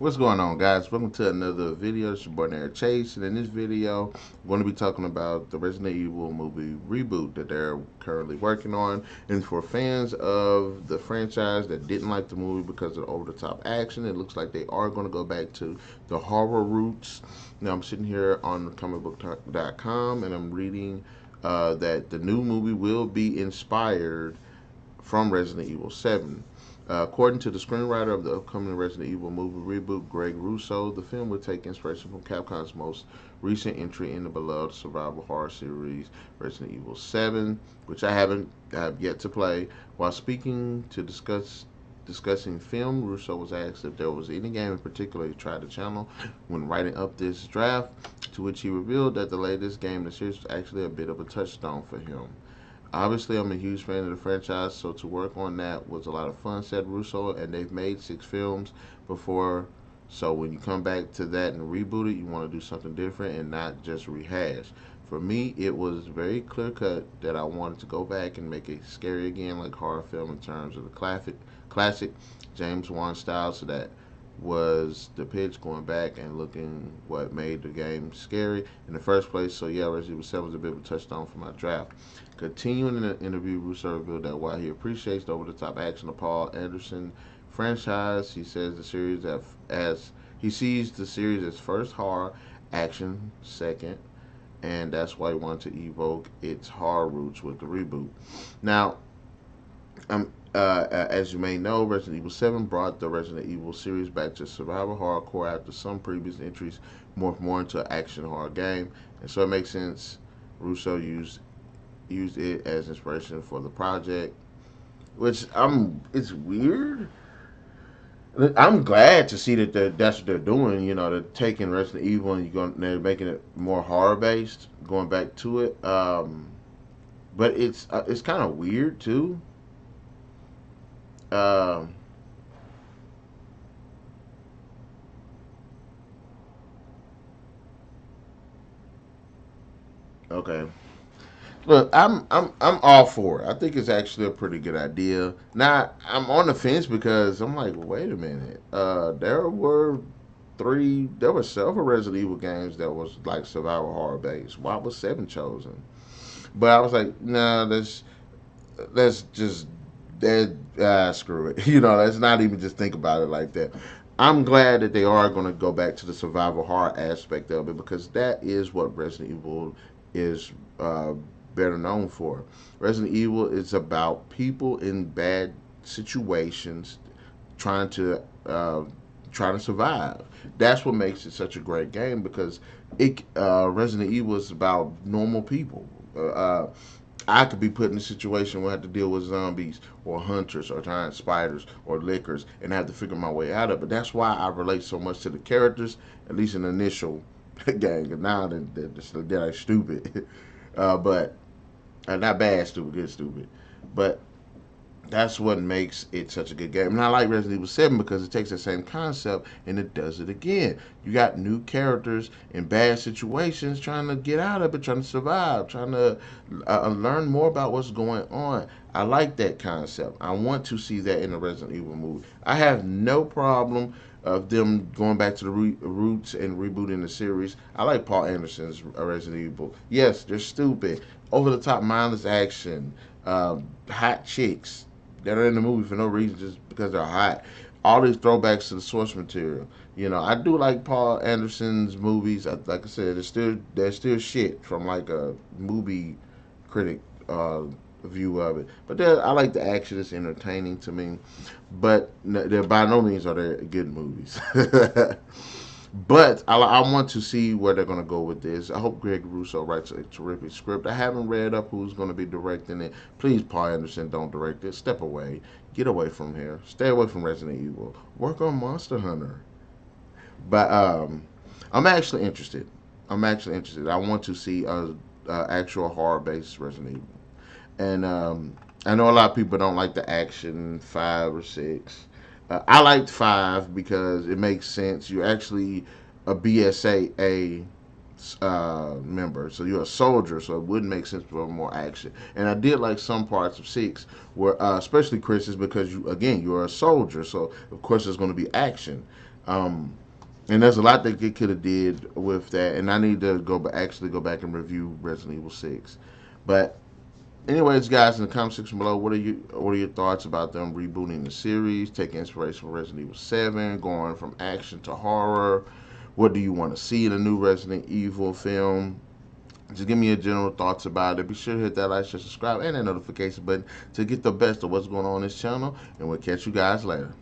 What's going on, guys? Welcome to another video. It's your boy Narik Chase, and in this video, I'm going to be talking about the Resident Evil movie reboot that they're currently working on. And for fans of the franchise that didn't like the movie because of the over-the-top action, it looks like they are going to go back to the horror roots. Now, I'm sitting here on comicbook.com, and I'm reading that the new movie will be inspired from Resident Evil 7. According to the screenwriter of the upcoming Resident Evil movie reboot, Greg Russo, the film will take inspiration from Capcom's most recent entry in the beloved survival horror series, Resident Evil 7, which I haven't have yet to play. While speaking to discussing film, Russo was asked if there was any game in particular he tried to channel when writing up this draft, to which he revealed that the latest game in the series was actually a bit of a touchstone for him. Obviously, I'm a huge fan of the franchise, so to work on that was a lot of fun, said Russo, and they've made 6 films before. So when you come back to that and reboot it, you want to do something different and not just rehash. For me, it was very clear cut that I wanted to go back and make it scary again, like horror film in terms of the classic James Wan style. So that was the pitch, going back and looking what made the game scary in the first place. So yeah, Resident Evil 7 was a bit of a touchdown for my draft. Continuing in the interview, Russo revealed that while he appreciates the over-the-top action of Paul Anderson franchise, he says the series as he sees the series as first horror, action second, and that's why he wanted to evoke its horror roots with the reboot. Now, as you may know, Resident Evil 7 brought the Resident Evil series back to survival horror after some previous entries morphed more into an action horror game, and so it makes sense Russo used it as inspiration for the project. Which it's weird. I'm glad to see that that's what they're doing. You know, they're taking Resident Evil and they're making it more horror based, going back to it. But it's kind of weird too. Um, okay. Look, I'm all for it. I think it's actually a pretty good idea. Now I'm on the fence because I'm like, wait a minute. There were several Resident Evil games that was like survival horror based. Why was 7 chosen? But I was like, nah, let's just screw it. You know, let's not even just think about it like that. I'm glad that they are going to go back to the survival horror aspect of it because that is what Resident Evil is better known for. Resident Evil is about people in bad situations trying to trying to survive. That's what makes it such a great game because it Resident Evil is about normal people. I could be put in a situation where I have to deal with zombies or hunters or giant spiders or lickers and I have to figure my way out of it. That's why I relate so much to the characters, at least in the initial game. And now they're stupid, but not bad stupid, good stupid. But that's what makes it such a good game. And I like Resident Evil 7 because it takes the same concept and it does it again. You got new characters in bad situations trying to get out of it, trying to survive, trying to learn more about what's going on. I like that concept. I want to see that in a Resident Evil movie. I have no problem of them going back to the roots and rebooting the series. I like Paul Anderson's Resident Evil. Yes, they're stupid, over the top, mindless action, hot chicks that are in the movie for no reason, just because they're hot. All these throwbacks to the source material. You know, I do like Paul Anderson's movies. Like I said, there's still shit from like a movie critic view of it. But I like the action; it's entertaining to me. But they're by no means are they good movies. But I want to see where they're going to go with this. I hope Greg Russo writes a terrific script. I haven't read up who's going to be directing it. Please, Paul Anderson, don't direct it. Step away. Get away from here. Stay away from Resident Evil. Work on Monster Hunter. But I'm actually interested. I'm actually interested. I want to see a actual horror-based Resident Evil. And I know a lot of people don't like the action 5 or 6. I liked 5 because it makes sense. You actually a BSA member, so you're a soldier, so it wouldn't make sense for more action. And I did like some parts of 6 where especially Chris, is because you're a soldier, so of course there's going to be action. um, and there's a lot that they could have did with that, and I need to actually go back and review Resident Evil 6. But anyways, guys, in the comment section below, what are your thoughts about them rebooting the series, taking inspiration from Resident Evil 7, going from action to horror? What do you want to see in a new Resident Evil film? Just give me your general thoughts about it. Be sure to hit that like, share, subscribe, and that notification button to get the best of what's going on this channel. And we'll catch you guys later.